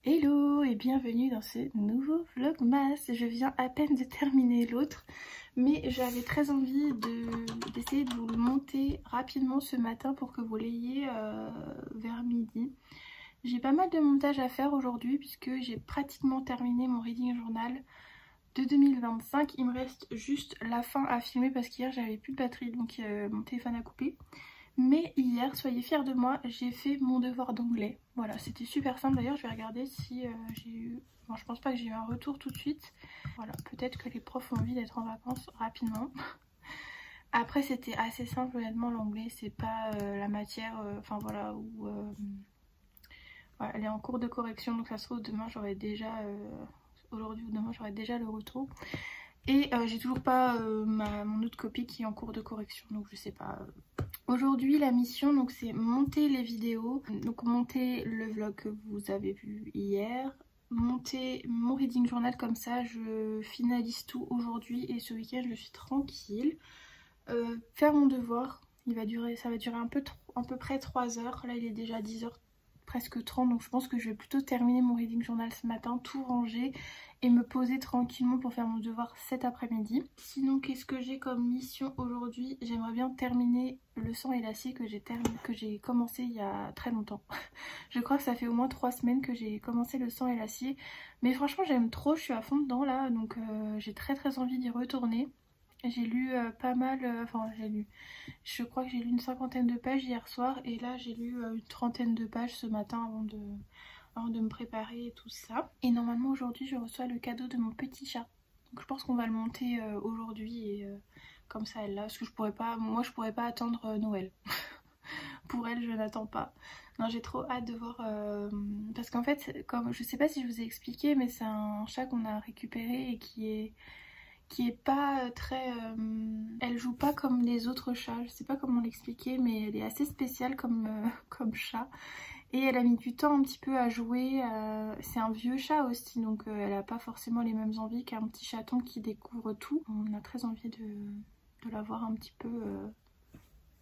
Hello et bienvenue dans ce nouveau vlogmas. Je viens à peine de terminer l'autre, mais j'avais très envie d'essayer de vous le monter rapidement ce matin pour que vous l'ayez vers midi. J'ai pas mal de montage à faire aujourd'hui puisque j'ai pratiquement terminé mon reading journal de 2025. Il me reste juste la fin à filmer parce qu'hier j'avais plus de batterie, donc mon téléphone a coupé. Mais hier, soyez fiers de moi, j'ai fait mon devoir d'anglais. Voilà, c'était super simple. D'ailleurs, je vais regarder si j'ai eu... Bon, je pense pas que j'ai eu un retour tout de suite. Voilà, peut-être que les profs ont envie d'être en vacances rapidement. Après, c'était assez simple, honnêtement, l'anglais. C'est pas la matière, enfin voilà, où... Voilà, elle est en cours de correction, donc ça se trouve demain, j'aurai déjà... Aujourd'hui ou demain, j'aurai déjà le retour. Et j'ai toujours pas mon autre copie qui est en cours de correction, donc je sais pas... Aujourd'hui la mission donc c'est monter les vidéos, donc monter le vlog que vous avez vu hier, monter mon reading journal, comme ça je finalise tout aujourd'hui et ce week-end je suis tranquille. Faire mon devoir, ça va durer à peu près 3 heures, là il est déjà 10h presque 30, donc je pense que je vais plutôt terminer mon reading journal ce matin, tout ranger et me poser tranquillement pour faire mon devoir cet après-midi. Sinon, qu'est-ce que j'ai comme mission aujourd'hui? J'aimerais bien terminer le sang et l'acier que j'ai commencé il y a très longtemps. Je crois que ça fait au moins 3 semaines que j'ai commencé le sang et l'acier, mais franchement j'aime trop, je suis à fond dedans là, donc j'ai très envie d'y retourner. J'ai lu pas mal, je crois que j'ai lu une 50aine de pages hier soir et là j'ai lu une 30aine de pages ce matin avant de me préparer et tout ça. Et normalement aujourd'hui je reçois le cadeau de mon petit chat. Donc je pense qu'on va le monter aujourd'hui et comme ça elle l'a, parce que moi je pourrais pas attendre Noël. Pour elle je n'attends pas. Non, j'ai trop hâte de voir parce qu'en fait, comme je sais pas si je vous ai expliqué, mais c'est un chat qu'on a récupéré et qui est pas très... elle joue pas comme les autres chats, je sais pas comment l'expliquer, mais elle est assez spéciale comme chat. Et elle a mis du temps un petit peu à jouer, c'est un vieux chat aussi, donc elle a pas forcément les mêmes envies qu'un petit chaton qui découvre tout. On a très envie de la voir un petit peu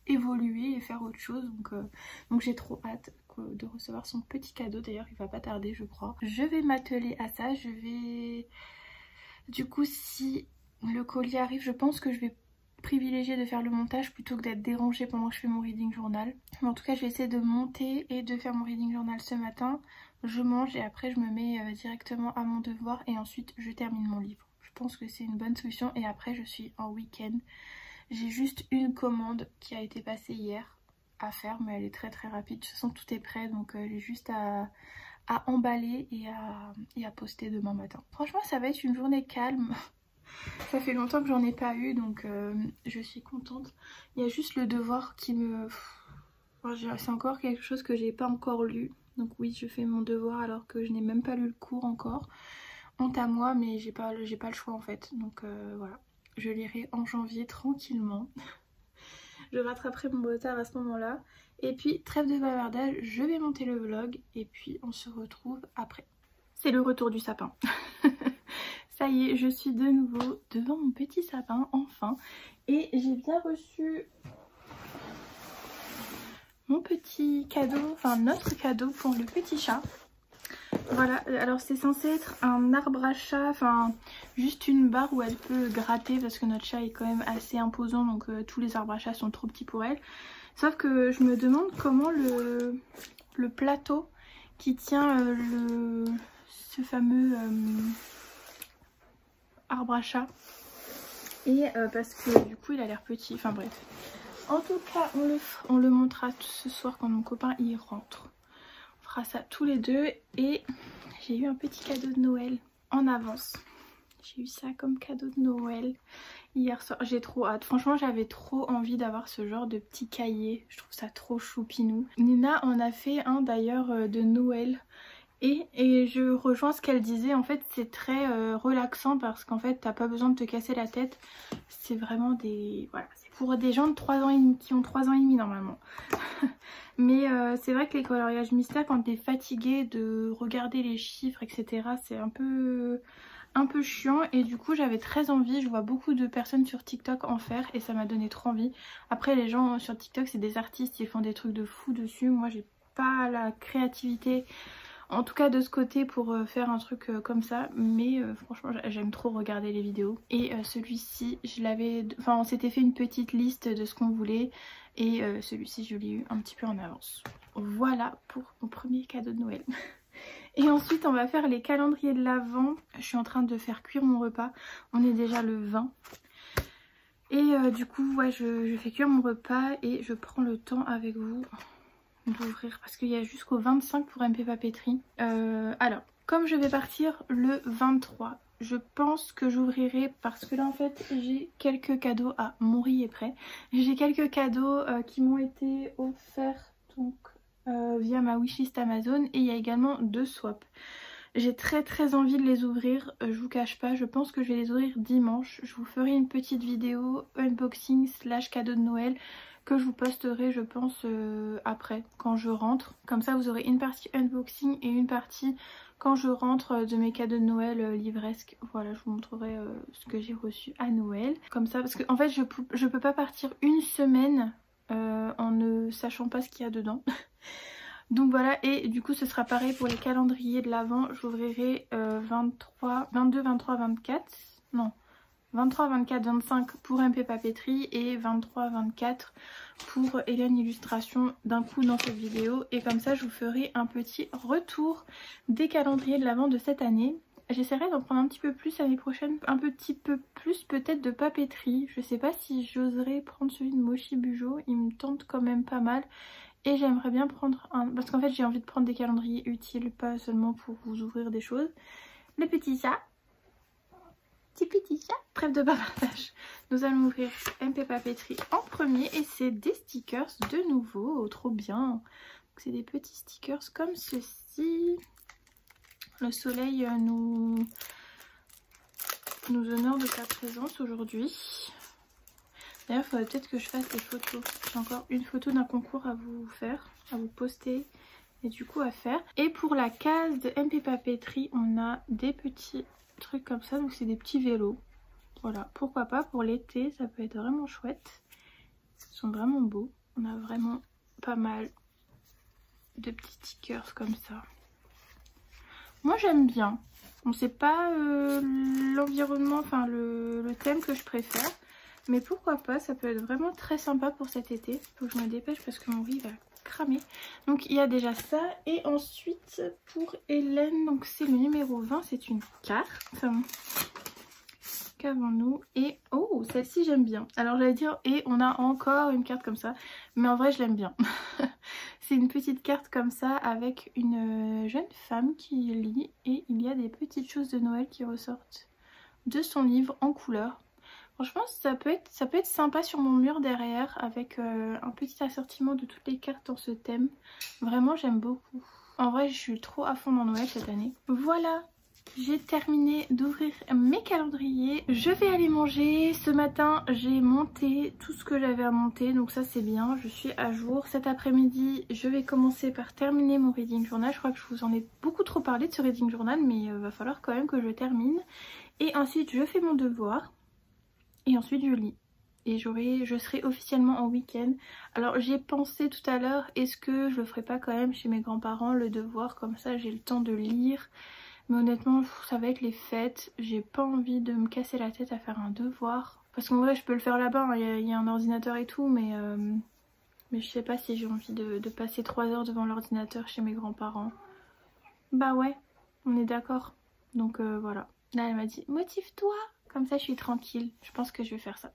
évoluer et faire autre chose, donc j'ai trop hâte de recevoir son petit cadeau. D'ailleurs il va pas tarder je crois. Je vais m'atteler à ça, du coup si le colis arrive, je pense que je vais privilégier de faire le montage plutôt que d'être dérangée pendant que je fais mon reading journal. Mais en tout cas je vais essayer de monter et de faire mon reading journal ce matin. Je mange et après je me mets directement à mon devoir et ensuite je termine mon livre. Je pense que c'est une bonne solution et après je suis en week-end. J'ai juste une commande qui a été passée hier à faire, mais elle est très rapide. De toute façon tout est prêt, donc j'ai juste à emballer et à poster demain matin. Franchement ça va être une journée calme. Ça fait longtemps que j'en ai pas eu, donc je suis contente. Il y a juste le devoir qui me... C'est encore quelque chose que j'ai pas encore lu. Donc oui, je fais mon devoir alors que je n'ai même pas lu le cours encore. Honte à moi, mais j'ai pas le choix en fait. Donc voilà, je lirai en janvier tranquillement. Je rattraperai mon retard à ce moment-là. Et puis trêve de bavardage, je vais monter le vlog et puis on se retrouve après. C'est le retour du sapin. Ça y est, je suis de nouveau devant mon petit sapin, enfin. Et j'ai bien reçu mon petit cadeau, enfin notre cadeau pour le petit chat. Voilà, alors c'est censé être un arbre à chat, enfin juste une barre où elle peut gratter parce que notre chat est quand même assez imposant, donc tous les arbres à chat sont trop petits pour elle. Sauf que je me demande comment le plateau qui tient ce fameux arbre à chat, et parce que du coup il a l'air petit, enfin bref. En tout cas on le montrera ce soir quand mon copain y rentre. On fera ça tous les deux et j'ai eu un petit cadeau de Noël en avance. J'ai eu ça comme cadeau de Noël hier soir, j'ai trop hâte. Franchement j'avais trop envie d'avoir ce genre de petit cahier, je trouve ça trop choupinou. Nina en a fait un d'ailleurs de Noël. Et je rejoins ce qu'elle disait, en fait c'est très relaxant parce qu'en fait t'as pas besoin de te casser la tête. C'est vraiment des... Voilà, c'est pour des gens de 3 ans et demi, qui ont 3 ans et demi normalement. Mais c'est vrai que les coloriages mystères, quand t'es fatigué de regarder les chiffres etc, c'est un peu chiant. Et du coup j'avais très envie, je vois beaucoup de personnes sur TikTok en faire et ça m'a donné trop envie. Après les gens sur TikTok c'est des artistes, ils font des trucs de fou dessus. Moi j'ai pas la créativité En tout cas de ce côté pour faire un truc comme ça. Mais franchement j'aime trop regarder les vidéos. Et celui-ci je l'avais... Enfin on s'était fait une petite liste de ce qu'on voulait. Et celui-ci je l'ai eu un petit peu en avance. Voilà pour mon premier cadeau de Noël. Et ensuite on va faire les calendriers de l'Avent. Je suis en train de faire cuire mon repas. On est déjà le 20. Et du coup ouais je fais cuire mon repas et je prends le temps avec vous d'ouvrir parce qu'il y a jusqu'au 25 pour MP Papeterie. Alors comme je vais partir le 23, je pense que j'ouvrirai parce que là en fait j'ai quelques cadeaux. Ah mon riz est prêt. J'ai quelques cadeaux qui m'ont été offerts donc via ma wishlist Amazon et il y a également 2 swaps. J'ai très envie de les ouvrir, je vous cache pas, je pense que je vais les ouvrir dimanche. Je vous ferai une petite vidéo unboxing / cadeau de Noël que je vous posterai je pense après quand je rentre. Comme ça vous aurez une partie unboxing et une partie quand je rentre de mes cadeaux de Noël livresques. Voilà, je vous montrerai ce que j'ai reçu à Noël. Comme ça parce que en fait je peux pas partir une semaine en ne sachant pas ce qu'il y a dedans. Donc voilà, et du coup ce sera pareil pour les calendriers de l'Avent. J'ouvrirai 22, 23, 24, non 23, 24, 25 pour MP Papeterie et 23, 24 pour Hélène Illustration d'un coup dans cette vidéo. Et comme ça je vous ferai un petit retour des calendriers de l'Avent de cette année. J'essaierai d'en prendre un petit peu plus l'année prochaine, un petit peu plus peut-être de papeterie. Je sais pas si j'oserais prendre celui de Mochi Bujo, il me tente quand même pas mal. Et j'aimerais bien prendre un... Parce qu'en fait j'ai envie de prendre des calendriers utiles, pas seulement pour vous ouvrir des choses. Le petit chat. Petit chat. Trêve de bavardage. Nous allons ouvrir MP Papeterie en premier. Et c'est des stickers de nouveau. Oh, trop bien. C'est des petits stickers comme ceci. Le soleil nous honore de sa présence aujourd'hui. D'ailleurs, il faudrait peut-être que je fasse des photos. J'ai encore une photo d'un concours à vous faire, à vous poster et du coup à faire. Et pour la case de MP Papeterie, on a des petits trucs comme ça. Donc c'est des petits vélos. Voilà, pourquoi pas pour l'été, ça peut être vraiment chouette. Ils sont vraiment beaux. On a vraiment pas mal de petits stickers comme ça. Moi j'aime bien. Bon, c'est pas l'environnement, enfin le thème que je préfère. Mais pourquoi pas, ça peut être vraiment très sympa pour cet été. Faut que je me dépêche parce que mon riz va cramer. Donc il y a déjà ça. Et ensuite pour Hélène, donc c'est le numéro 20, c'est une carte. Qu'avons-nous? Et oh, celle-ci j'aime bien. Alors j'allais dire et on a encore une carte comme ça. Mais en vrai je l'aime bien. C'est une petite carte comme ça avec une jeune femme qui lit. Et il y a des petites choses de Noël qui ressortent de son livre en couleur. Franchement ça peut être sympa sur mon mur derrière avec un petit assortiment de toutes les cartes dans ce thème. Vraiment j'aime beaucoup. En vrai je suis trop à fond dans Noël cette année. Voilà, j'ai terminé d'ouvrir mes calendriers. Je vais aller manger. Ce matin j'ai monté tout ce que j'avais à monter, donc ça c'est bien, je suis à jour. Cet après-midi je vais commencer par terminer mon reading journal. Je crois que je vous en ai beaucoup trop parlé de ce reading journal, mais va falloir quand même que je termine. Et ensuite je fais mon devoir. Et ensuite je lis. Et je serai officiellement en week-end. Alors j'ai pensé tout à l'heure, est-ce que je le ferai pas quand même chez mes grands-parents, le devoir, comme ça j'ai le temps de lire. Mais honnêtement ça va être les fêtes. J'ai pas envie de me casser la tête à faire un devoir. Parce qu'en vrai je peux le faire là-bas, hein. Il y a un ordinateur et tout. Mais je sais pas si j'ai envie de passer 3 heures devant l'ordinateur chez mes grands-parents. Bah ouais, on est d'accord. Donc voilà. Là elle m'a dit motive-toi. Comme ça je suis tranquille, je pense que je vais faire ça.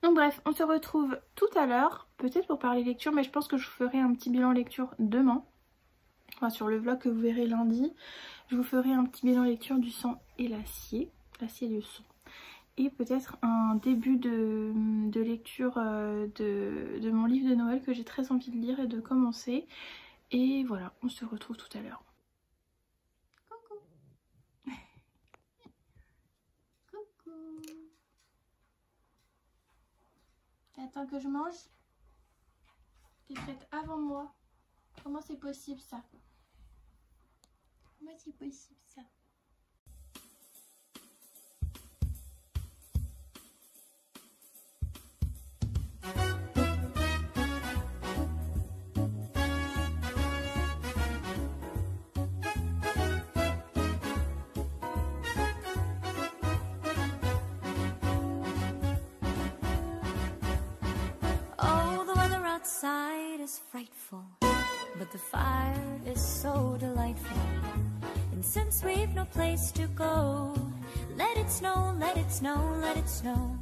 Donc bref, on se retrouve tout à l'heure, peut-être pour parler lecture, mais je pense que je vous ferai un petit bilan lecture demain. Enfin sur le vlog que vous verrez lundi, je vous ferai un petit bilan lecture du sang et l'acier, l'acier du sang. Et peut-être un début de lecture de mon livre de Noël que j'ai très envie de lire et de commencer. Et voilà, on se retrouve tout à l'heure. Attends que je mange. T'es prête avant moi. Comment c'est possible ça? Comment c'est possible ça? night is frightful, but the fire is so delightful. And since we've no place to go, let it snow, let it snow, let it snow.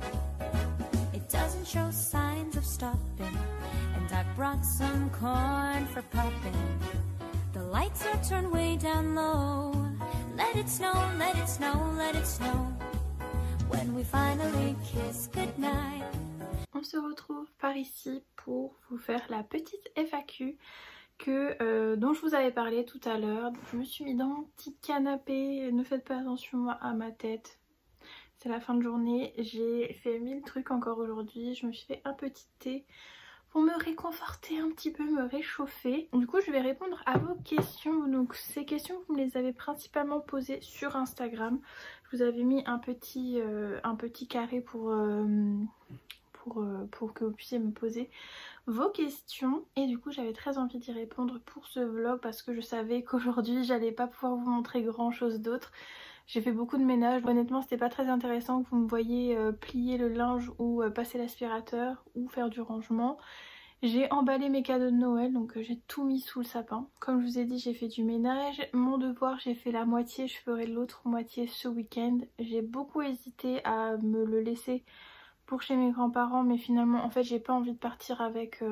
It doesn't show signs of stopping, and I brought some corn for popping. The lights are turned way down low. Let it snow, let it snow, let it snow. When we finally kiss goodnight. On se retrouve par ici pour vous faire la petite FAQ dont je vous avais parlé tout à l'heure. Je me suis mis dans mon petit canapé, ne faites pas attention à ma tête. C'est la fin de journée, j'ai fait 1000 trucs encore aujourd'hui, je me suis fait un petit thé pour me réconforter un petit peu, me réchauffer. Du coup je vais répondre à vos questions, donc ces questions vous me les avez principalement posées sur Instagram. Je vous avais mis un petit carré pour que vous puissiez me poser vos questions et du coup j'avais très envie d'y répondre pour ce vlog parce que je savais qu'aujourd'hui j'allais pas pouvoir vous montrer grand chose d'autre. J'ai fait beaucoup de ménage, honnêtement c'était pas très intéressant que vous me voyez plier le linge ou passer l'aspirateur ou faire du rangement. J'ai emballé mes cadeaux de Noël, donc j'ai tout mis sous le sapin. Comme je vous ai dit, j'ai fait du ménage. Mon devoir, j'ai fait la moitié, je ferai l'autre moitié ce week-end. J'ai beaucoup hésité à me le laisser pour chez mes grands-parents, mais finalement, en fait, j'ai pas envie de partir avec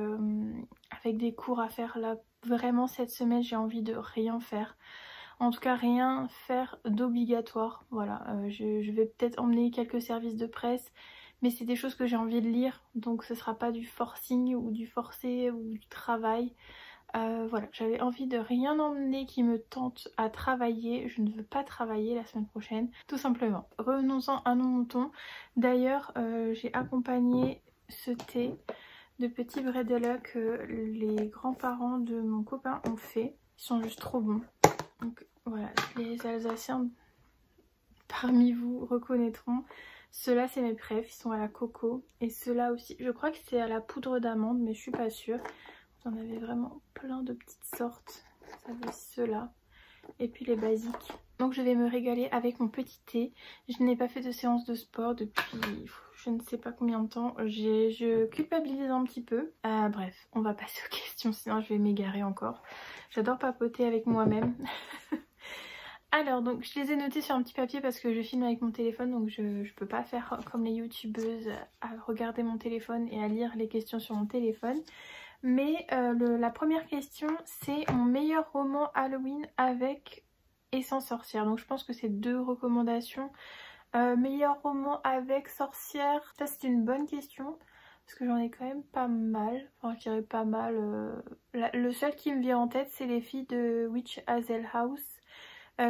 des cours à faire là. Vraiment, cette semaine, j'ai envie de rien faire. En tout cas, rien faire d'obligatoire. Voilà, je vais peut-être emmener quelques services de presse. Mais c'est des choses que j'ai envie de lire, donc ce sera pas du forcing ou du forcé ou du travail. Voilà, j'avais envie de rien emmener qui me tente à travailler. Je ne veux pas travailler la semaine prochaine, tout simplement. Revenons-en à nos moutons. D'ailleurs, j'ai accompagné ce thé de petits bredela que les grands-parents de mon copain ont fait. Ils sont juste trop bons. Donc voilà, les Alsaciens parmi vous reconnaîtront. Ceux-là c'est mes préfs, ils sont à la coco. Et ceux-là aussi, je crois que c'est à la poudre d'amande mais je suis pas sûre. J'en avais vraiment plein de petites sortes. Ça avait ceux-là. Et puis les basiques. Donc je vais me régaler avec mon petit thé. Je n'ai pas fait de séance de sport depuis je ne sais pas combien de temps. Je culpabilise un petit peu. Bref, on va passer aux questions sinon je vais m'égarer encore. J'adore papoter avec moi-même. Alors donc je les ai notés sur un petit papier parce que je filme avec mon téléphone, donc je peux pas faire comme les youtubeuses à regarder mon téléphone et à lire les questions sur mon téléphone. Mais la première question c'est mon meilleur roman Halloween avec et sans sorcière. Donc je pense que c'est deux recommandations. Meilleur roman avec sorcière, ça c'est une bonne question parce que j'en ai quand même pas mal. Enfin je dirais pas mal. Le seul qui me vient en tête c'est Les filles de Witch Hazel House.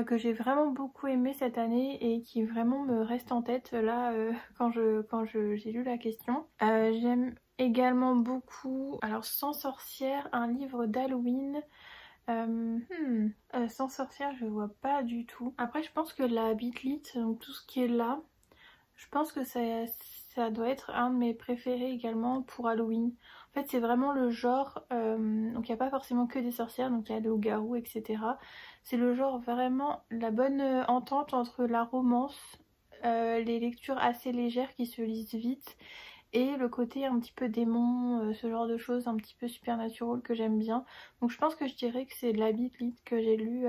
Que j'ai vraiment beaucoup aimé cette année et qui vraiment me reste en tête là quand j'ai lu la question. J'aime également beaucoup, alors Sans sorcière, un livre d'Halloween. Sans sorcière je vois pas du tout. Après je pense que la Bitlit, donc tout ce qui est là, je pense que ça doit être un de mes préférés également pour Halloween. En fait c'est vraiment le genre, donc il n'y a pas forcément que des sorcières, donc il y a des loups-garous etc. C'est le genre vraiment la bonne entente entre la romance, les lectures assez légères qui se lisent vite et le côté un petit peu démon, ce genre de choses un petit peu supernatural que j'aime bien. Donc je pense que je dirais que c'est de la Bitlit que j'ai lu.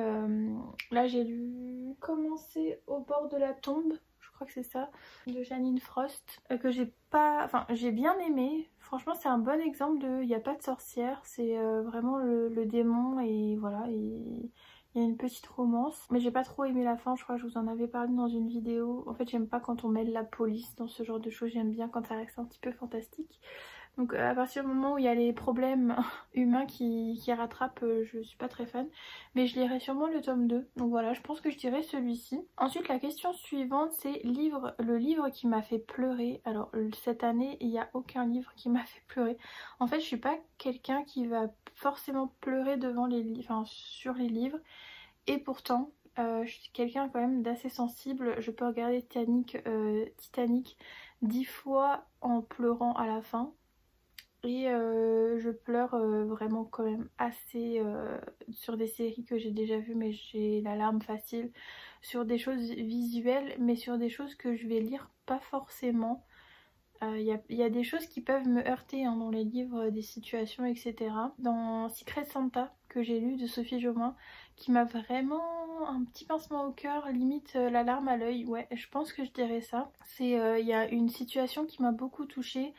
Là j'ai lu Commencer au bord de la tombe. Je crois que c'est ça, de Janine Frost, que j'ai pas, enfin j'ai bien aimé. Franchement c'est un bon exemple de, il n'y a pas de sorcière, c'est vraiment le démon et voilà, il y a une petite romance. Mais j'ai pas trop aimé la fin, je crois que je vous en avais parlé dans une vidéo. En fait j'aime pas quand on mêle la police dans ce genre de choses, j'aime bien quand ça reste un petit peu fantastique. Donc à partir du moment où il y a les problèmes humains qui rattrapent, je suis pas très fan. Mais je lirai sûrement le tome 2. Donc voilà, je pense que je dirais celui-ci. Ensuite la question suivante c'est le livre qui m'a fait pleurer. Alors cette année il n'y a aucun livre qui m'a fait pleurer. En fait je suis pas quelqu'un qui va forcément pleurer devant les livres, enfin sur les livres. Et pourtant je suis quelqu'un quand même d'assez sensible. Je peux regarder Titanic 10 fois en pleurant à la fin. Et je pleure vraiment quand même assez sur des séries que j'ai déjà vues, mais j'ai la larme facile. Sur des choses visuelles, mais sur des choses que je vais lire pas forcément. Il y a des choses qui peuvent me heurter hein, dans les livres, des situations, etc. Dans Secret Santa, que j'ai lu de Sophie Jomain, qui m'a vraiment un petit pincement au cœur, limite la larme à l'œil. Ouais, je pense que je dirais ça. Il y a une situation qui m'a beaucoup touchée.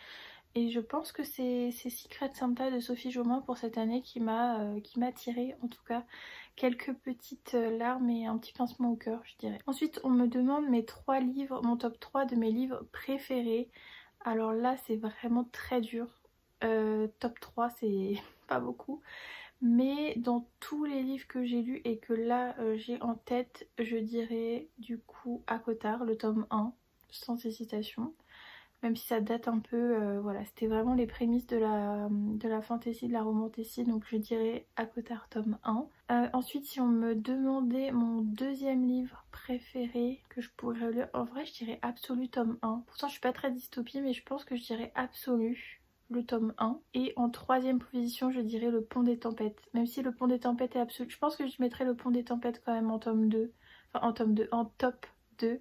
Et je pense que c'est Secret Santa de Sophie Jomain pour cette année qui m'a tiré en tout cas quelques petites larmes et un petit pincement au cœur, je dirais. Ensuite, on me demande mes 3 livres, mon top 3 de mes livres préférés. Alors là, c'est vraiment très dur. Top 3, c'est pas beaucoup. Mais dans tous les livres que j'ai lus et que là j'ai en tête, je dirais du coup ACOTAR, le tome 1, sans hésitation. Même si ça date un peu, voilà, c'était vraiment les prémices de la fantasy, de la romantasy, donc je dirais ACOTAR tome 1. Ensuite, si on me demandait mon deuxième livre préféré que je pourrais lire, en vrai je dirais Absolu tome 1. Pourtant je suis pas très dystopie, mais je pense que je dirais Absolu, le tome 1. Et en troisième position, je dirais Le Pont des Tempêtes. Même si Le Pont des Tempêtes est absolu, je pense que je mettrais Le Pont des Tempêtes quand même en tome 2. Enfin en tome 2, en top 2.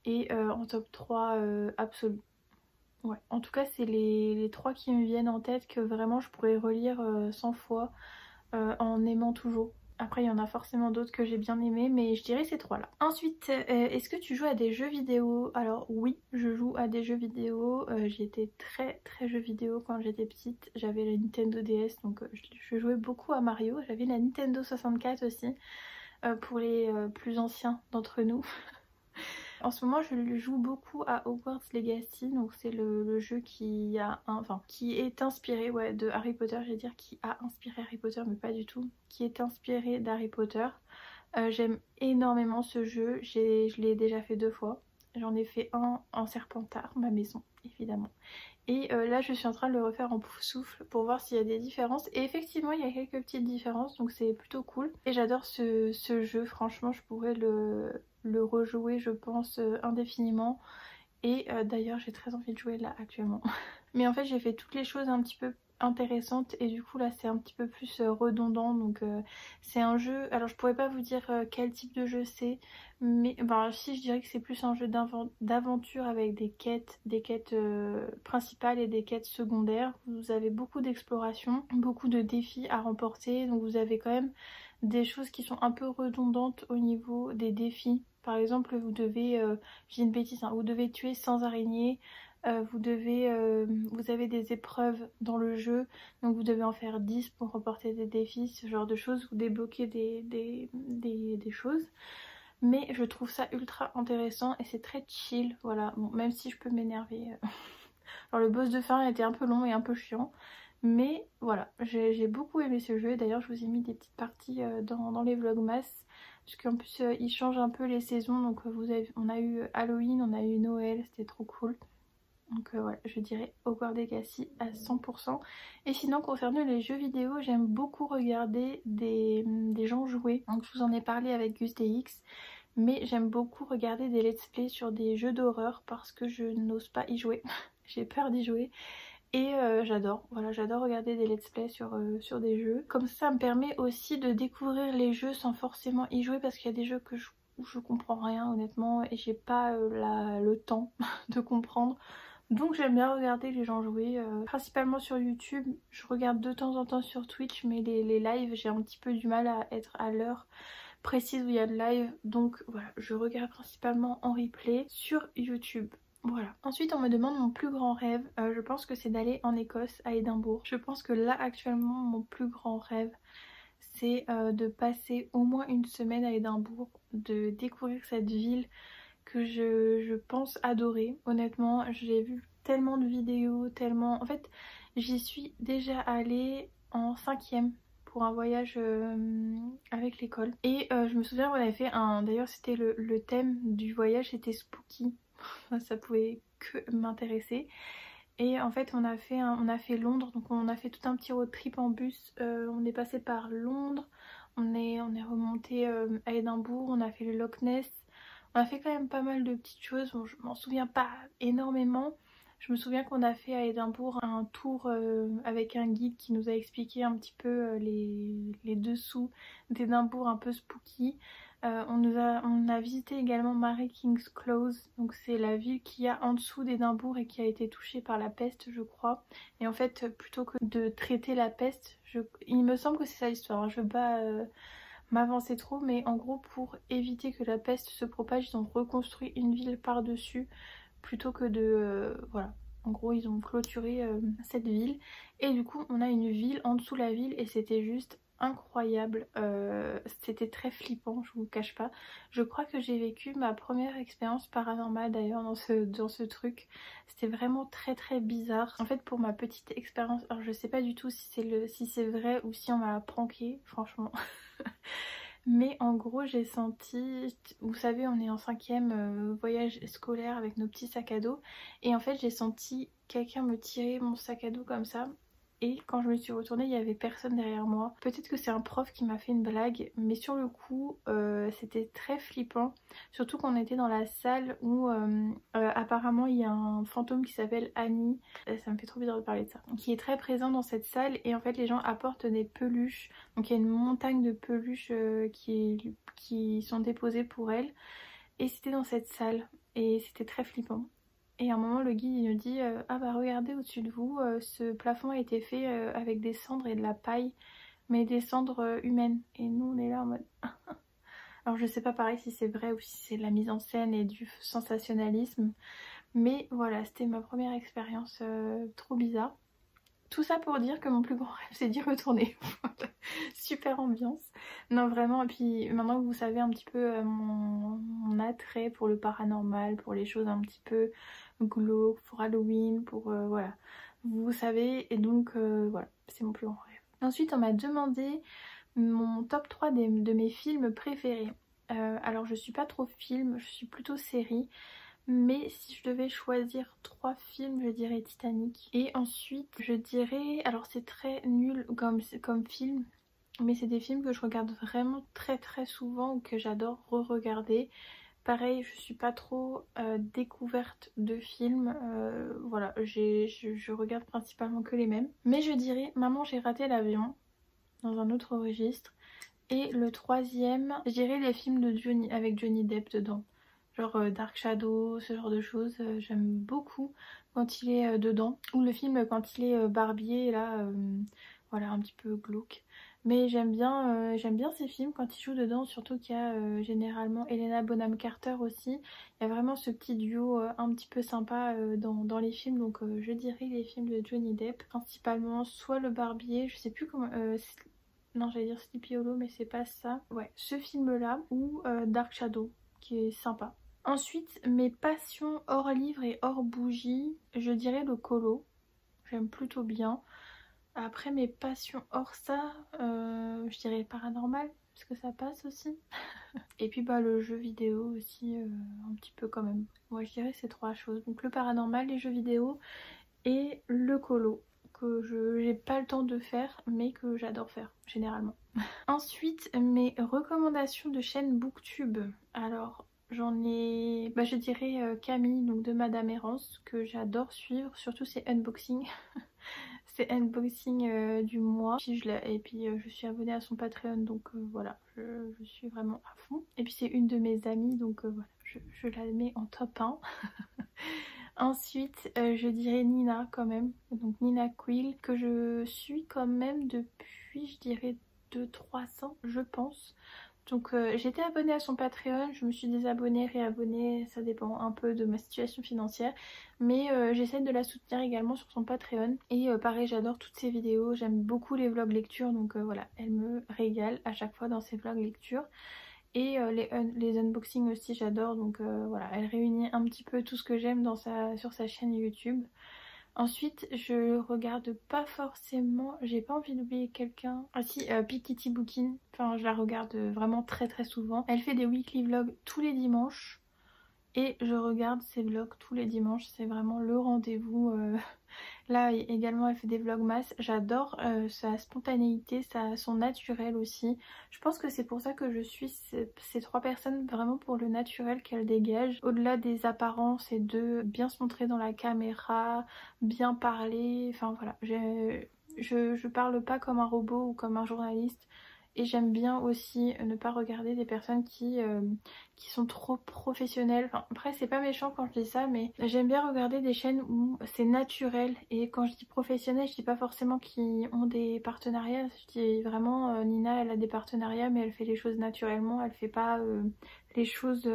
Et en top 3, Absolu. Ouais, en tout cas c'est les 3 qui me viennent en tête que vraiment je pourrais relire 100 fois en aimant toujours. Après il y en a forcément d'autres que j'ai bien aimés, mais je dirais ces 3 là. Ensuite, est-ce que tu joues à des jeux vidéo? Alors oui, je joue à des jeux vidéo. J'étais très jeux vidéo quand j'étais petite. J'avais la Nintendo DS, donc je jouais beaucoup à Mario. J'avais la Nintendo 64 aussi, pour les plus anciens d'entre nous. En ce moment je joue beaucoup à Hogwarts Legacy, donc c'est le jeu qui est inspiré de Harry Potter, je vais dire qui a inspiré Harry Potter mais pas du tout, qui est inspiré d'Harry Potter. J'aime énormément ce jeu, je l'ai déjà fait 2 fois, j'en ai fait un en Serpentard, ma maison évidemment. Et là je suis en train de le refaire en Poufsouffle pour voir s'il y a des différences. Et effectivement il y a quelques petites différences, donc c'est plutôt cool. Et j'adore ce jeu, franchement je pourrais le rejouer je pense indéfiniment. Et d'ailleurs j'ai très envie de jouer là actuellement. Mais en fait j'ai fait toutes les choses un petit peu intéressantes et du coup là c'est un petit peu plus redondant, donc c'est un jeu, alors je pourrais pas vous dire quel type de jeu c'est, mais si, je dirais que c'est plus un jeu d'aventure avec des quêtes principales et des quêtes secondaires. Vous avez beaucoup d'exploration, beaucoup de défis à remporter, donc vous avez quand même des choses qui sont un peu redondantes au niveau des défis. Par exemple vous devez, j'ai une bêtise, hein, vous devez tuer 100 araignées. Vous avez des épreuves dans le jeu, donc vous devez en faire 10 pour remporter des défis, ce genre de choses, vous débloquez des choses. Mais je trouve ça ultra intéressant et c'est très chill, voilà, bon, même si je peux m'énerver. Alors le boss de fin était un peu long et un peu chiant, mais voilà, j'ai beaucoup aimé ce jeu. D'ailleurs je vous ai mis des petites parties dans les vlogmas, parce qu'en plus il change un peu les saisons, donc on a eu Halloween, on a eu Noël, c'était trop cool. Donc voilà, je dirais Hogwarts Legacy à 100%. Et sinon concernant les jeux vidéo, j'aime beaucoup regarder des gens jouer. Donc je vous en ai parlé avec GusDX, mais j'aime beaucoup regarder des let's play sur des jeux d'horreur parce que je n'ose pas y jouer. J'ai peur d'y jouer. Et j'adore, voilà, j'adore regarder des let's play sur des jeux. Comme ça me permet aussi de découvrir les jeux sans forcément y jouer, parce qu'il y a des jeux où je comprends rien honnêtement et j'ai pas le temps de comprendre. Donc j'aime bien regarder les gens jouer, principalement sur YouTube. Je regarde de temps en temps sur Twitch, mais les lives, j'ai un petit peu du mal à être à l'heure précise où il y a le live. Donc voilà, je regarde principalement en replay sur YouTube. Voilà. Ensuite on me demande mon plus grand rêve. Je pense que c'est d'aller en Écosse, à Édimbourg. Je pense que là actuellement mon plus grand rêve c'est de passer au moins une semaine à Édimbourg, de découvrir cette ville que je pense adorer. Honnêtement, j'ai vu tellement de vidéos, tellement... En fait, j'y suis déjà allée en 5e pour un voyage avec l'école. Et je me souviens qu'on avait fait un... D'ailleurs, c'était le thème du voyage, c'était spooky. Ça pouvait que m'intéresser. Et en fait, on a fait Londres, donc on a fait tout un petit road trip en bus. On est passé par Londres, on est remonté à Édimbourg, on a fait le Loch Ness. On a fait quand même pas mal de petites choses, bon, je m'en souviens pas énormément. Je me souviens qu'on a fait à Édimbourg un tour avec un guide qui nous a expliqué un petit peu les dessous d'Édimbourg un peu spooky. On a visité également Mary King's Close, donc c'est la ville qu'il y a en dessous d'Édimbourg et qui a été touchée par la peste je crois. Et en fait plutôt que de traiter la peste, il me semble que c'est ça l'histoire, hein. Je veux pas m'avancer trop, mais en gros pour éviter que la peste se propage, ils ont reconstruit une ville par-dessus plutôt que de... voilà. En gros ils ont clôturé cette ville et du coup on a une ville en dessous de la ville et c'était juste incroyable. C'était très flippant, je vous cache pas. Je crois que j'ai vécu ma première expérience paranormale d'ailleurs dans ce truc. C'était vraiment très très bizarre. En fait pour ma petite expérience, alors je sais pas du tout si c'est vrai ou si on m'a pranké franchement. Mais en gros j'ai senti, vous savez on est en 5e voyage scolaire avec nos petits sacs à dos. Et en fait j'ai senti quelqu'un me tirer mon sac à dos comme ça. Et quand je me suis retournée, il n'y avait personne derrière moi. Peut-être que c'est un prof qui m'a fait une blague, mais sur le coup, c'était très flippant. Surtout qu'on était dans la salle où apparemment il y a un fantôme qui s'appelle Annie. Ça me fait trop bizarre de parler de ça. Qui est très présent dans cette salle et en fait les gens apportent des peluches. Donc il y a une montagne de peluches qui sont déposées pour elle. Et c'était dans cette salle et c'était très flippant. Et à un moment le guide il nous dit ah bah regardez au-dessus de vous, ce plafond a été fait avec des cendres et de la paille, mais des cendres humaines. Et nous on est là en mode alors je sais pas pareil si c'est vrai ou si c'est de la mise en scène et du sensationnalisme, mais voilà c'était ma première expérience trop bizarre. Tout ça pour dire que mon plus grand rêve c'est d'y retourner. Super ambiance. Non vraiment, et puis maintenant que vous savez un petit peu mon attrait pour le paranormal, pour les choses un petit peu glauques, pour Halloween, pour voilà. Vous savez, et donc voilà, c'est mon plus grand rêve. Ensuite on m'a demandé mon top 3 de mes films préférés. Alors je suis pas trop film, je suis plutôt série. Mais si je devais choisir 3 films, je dirais Titanic. Et ensuite, je dirais... Alors c'est très nul comme film, mais c'est des films que je regarde vraiment très très souvent ou que j'adore re-regarder. Pareil, je suis pas trop découverte de films. Voilà, je regarde principalement que les mêmes. Mais je dirais Maman j'ai raté l'avion, dans un autre registre. Et le 3e, je dirais les films de Johnny, avec Johnny Depp dedans. Genre Dark Shadow, ce genre de choses, j'aime beaucoup quand il est dedans. Ou le film quand il est barbier, là, voilà, un petit peu glauque. Mais j'aime bien ces films quand il joue dedans, surtout qu'il y a généralement Helena Bonham Carter aussi. Il y a vraiment ce petit duo un petit peu sympa dans les films, donc je dirais les films de Johnny Depp. Principalement soit le barbier, je sais plus comment... non, j'allais dire Sleepy Hollow, mais c'est pas ça. Ouais, ce film-là, ou Dark Shadow, qui est sympa. Ensuite, mes passions hors livre et hors bougie, je dirais le colo. J'aime plutôt bien. Après, mes passions hors ça, je dirais le paranormal, parce que ça passe aussi. Et puis bah le jeu vidéo aussi, un petit peu quand même. Moi je dirais ces 3 choses. Donc le paranormal, les jeux vidéo et le colo. Que j'ai pas le temps de faire, mais que j'adore faire, généralement. Ensuite, mes recommandations de chaîne Booktube. Alors... j'en ai, bah je dirais Camille, donc de Madame Errance, que j'adore suivre, surtout ses unboxings. C'est unboxing du mois. Et puis je suis abonnée à son Patreon, donc voilà, je suis vraiment à fond. Et puis c'est une de mes amies, donc voilà, je la mets en top 1. Ensuite, je dirais Nina quand même, donc Nina Quill, que je suis quand même depuis, je dirais 2-3 ans, je pense. Donc j'étais abonnée à son Patreon, je me suis désabonnée, réabonnée, ça dépend un peu de ma situation financière. Mais j'essaie de la soutenir également sur son Patreon. Et pareil, j'adore toutes ses vidéos, j'aime beaucoup les vlogs lecture, donc voilà, elle me régale à chaque fois dans ses vlogs lecture. Et les unboxings aussi j'adore, donc voilà, elle réunit un petit peu tout ce que j'aime sur sa chaîne YouTube. Ensuite, je regarde pas forcément, j'ai pas envie d'oublier quelqu'un. Ah si, Piketty Bookin, enfin je la regarde vraiment très très souvent. Elle fait des weekly vlogs tous les dimanches. et je regarde ses vlogs tous les dimanches, c'est vraiment le rendez-vous. Là également elle fait des vlogmas, j'adore sa spontanéité, son naturel aussi. Je pense que c'est pour ça que je suis ces trois personnes, vraiment pour le naturel qu'elles dégagent. Au-delà des apparences et de bien se montrer dans la caméra, bien parler, enfin voilà. Je parle pas comme un robot ou comme un journaliste. Et j'aime bien aussi ne pas regarder des personnes qui sont trop professionnelles. Enfin, après c'est pas méchant quand je dis ça, mais j'aime bien regarder des chaînes où c'est naturel. Et quand je dis professionnel, je dis pas forcément qu'ils ont des partenariats. Je dis vraiment Nina elle a des partenariats mais elle fait les choses naturellement. Elle fait pas les choses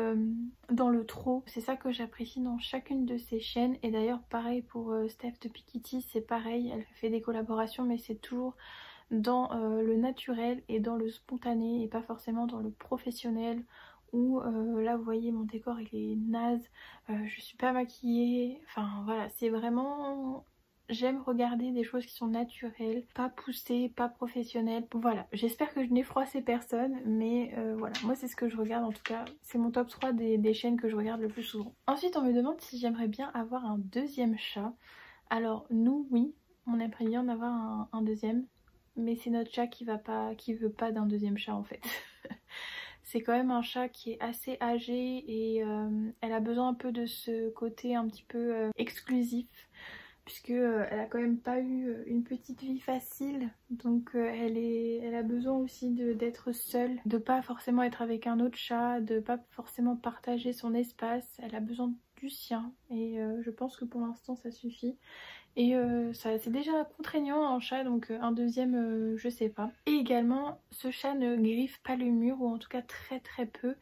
dans le trop. C'est ça que j'apprécie dans chacune de ces chaînes. Et d'ailleurs pareil pour Steph de Pikitty, c'est pareil. Elle fait des collaborations mais c'est toujours dans le naturel et dans le spontané et pas forcément dans le professionnel où là vous voyez mon décor il est naze, je suis pas maquillée, enfin voilà c'est vraiment... J'aime regarder des choses qui sont naturelles, pas poussées, pas professionnelles. Voilà, j'espère que je n'ai froissé personne, mais voilà, moi c'est ce que je regarde en tout cas. C'est mon top 3 des chaînes que je regarde le plus souvent. Ensuite on me demande si j'aimerais bien avoir un deuxième chat. Alors nous oui, on aimerait bien en avoir un deuxième. Mais c'est notre chat qui veut pas d'un deuxième chat en fait. C'est quand même un chat qui est assez âgé et elle a besoin un peu de ce côté un petit peu exclusif. Puisque elle a quand même pas eu une petite vie facile. Donc elle a besoin aussi d'être seule. De pas forcément être avec un autre chat. De pas forcément partager son espace. Elle a besoin du sien. Et je pense que pour l'instant ça suffit. Et c'est déjà contraignant un chat, donc un deuxième je sais pas. Et également ce chat ne griffe pas le mur, ou en tout cas très très peu.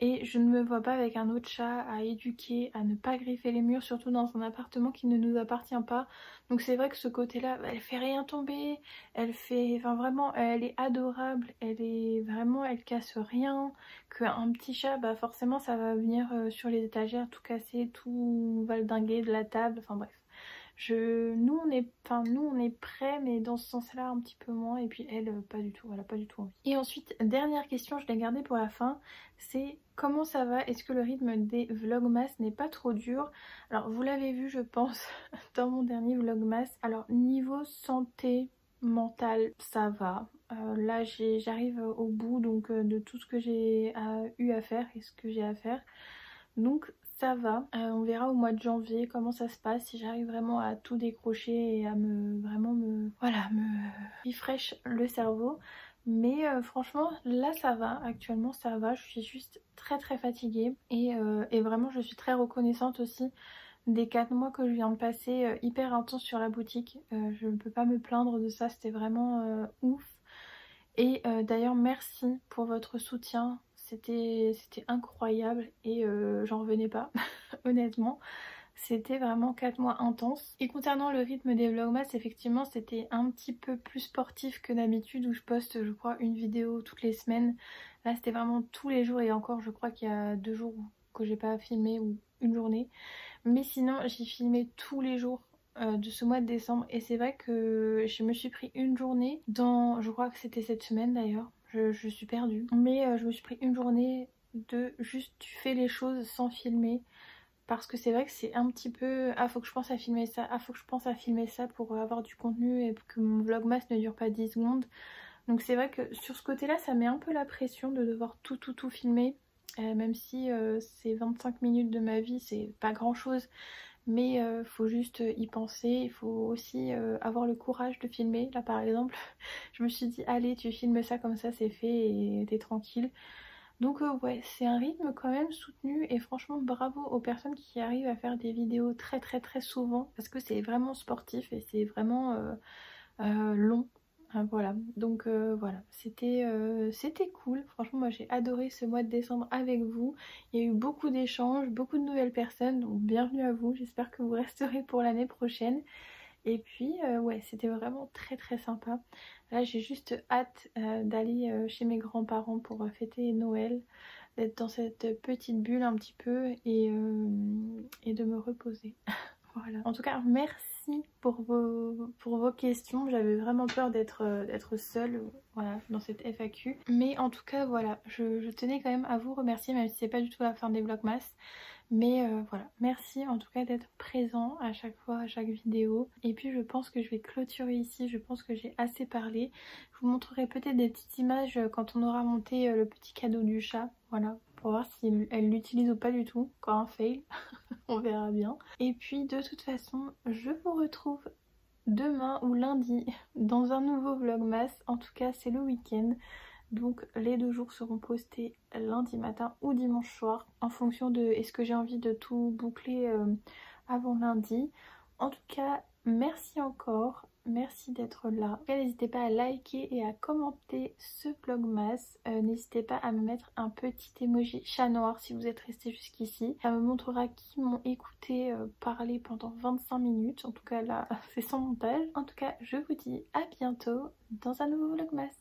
Et je ne me vois pas avec un autre chat à éduquer, à ne pas griffer les murs, surtout dans un appartement qui ne nous appartient pas. Donc c'est vrai que ce côté-là, elle fait rien tomber, elle fait, enfin vraiment, elle est adorable, elle est vraiment, elle casse rien. Qu'un petit chat, bah forcément ça va venir sur les étagères, tout casser, tout valdinguer de la table, enfin bref. Nous on est prêts mais dans ce sens là un petit peu moins, et puis elle pas du tout, elle a pas du tout envie. Et ensuite dernière question, je l'ai gardée pour la fin, c'est comment ça va, est-ce que le rythme des vlogmas n'est pas trop dur? Alors vous l'avez vu je pense dans mon dernier vlogmas, alors niveau santé mentale ça va. Là j'arrive au bout donc de tout ce que j'ai eu à faire et ce que j'ai à faire, donc ça va. On verra au mois de janvier comment ça se passe, si j'arrive vraiment à tout décrocher et à me refresh le cerveau. Mais franchement là ça va, actuellement ça va, je suis juste très très fatiguée et vraiment je suis très reconnaissante aussi des 4 mois que je viens de passer hyper intense sur la boutique. Je ne peux pas me plaindre de ça, c'était vraiment ouf. Et d'ailleurs merci pour votre soutien, c'était incroyable et j'en revenais pas honnêtement. C'était vraiment 4 mois intenses. Et concernant le rythme des vlogmas, effectivement c'était un petit peu plus sportif que d'habitude où je poste je crois une vidéo toutes les semaines. Là c'était vraiment tous les jours, et encore je crois qu'il y a 2 jours que j'ai pas filmé ou une journée. Mais sinon j'ai filmé tous les jours de ce mois de décembre, et c'est vrai que je me suis pris une journée dans, je crois que c'était cette semaine d'ailleurs, je suis perdue, mais je me suis pris une journée de juste tu fais les choses sans filmer, parce que c'est vrai que c'est un petit peu faut que je pense à filmer ça, faut que je pense à filmer ça pour avoir du contenu et pour que mon vlogmas ne dure pas 10 secondes. Donc c'est vrai que sur ce côté là ça met un peu la pression de devoir tout filmer, même si c'est 25 minutes de ma vie, c'est pas grand chose. Mais faut juste y penser, il faut aussi avoir le courage de filmer. Là par exemple, je me suis dit allez tu filmes ça, comme ça c'est fait et t'es tranquille. Donc ouais, c'est un rythme quand même soutenu, et franchement bravo aux personnes qui arrivent à faire des vidéos très très très souvent, parce que c'est vraiment sportif et c'est vraiment long. Voilà, donc voilà, c'était cool. Franchement moi j'ai adoré ce mois de décembre avec vous. Il y a eu beaucoup d'échanges, beaucoup de nouvelles personnes, donc bienvenue à vous. J'espère que vous resterez pour l'année prochaine. Et puis ouais, c'était vraiment très très sympa. Là j'ai juste hâte d'aller chez mes grands-parents pour fêter Noël, d'être dans cette petite bulle un petit peu et de me reposer. Voilà. En tout cas, merci pour vos questions. J'avais vraiment peur d'être seule voilà, dans cette FAQ. Mais en tout cas, voilà, je tenais quand même à vous remercier, même si c'est pas du tout la fin des vlogmas. Mais voilà, merci en tout cas d'être présent à chaque fois, à chaque vidéo. Et puis je pense que je vais clôturer ici, je pense que j'ai assez parlé. Je vous montrerai peut-être des petites images quand on aura monté le petit cadeau du chat. Voilà, pour voir si elle l'utilise ou pas du tout. Encore un fail, on verra bien. Et puis de toute façon, je vous retrouve demain ou lundi dans un nouveau vlogmas. En tout cas, c'est le week-end. Donc les 2 jours seront postés lundi matin ou dimanche soir en fonction de est-ce que j'ai envie de tout boucler avant lundi. En tout cas, merci encore, merci d'être là. N'hésitez pas à liker et à commenter ce vlogmas. N'hésitez pas à me mettre un petit emoji chat noir si vous êtes resté jusqu'ici. Ça me montrera qui m'ont écouté parler pendant 25 minutes. En tout cas là, c'est sans montage. En tout cas, je vous dis à bientôt dans un nouveau vlogmas.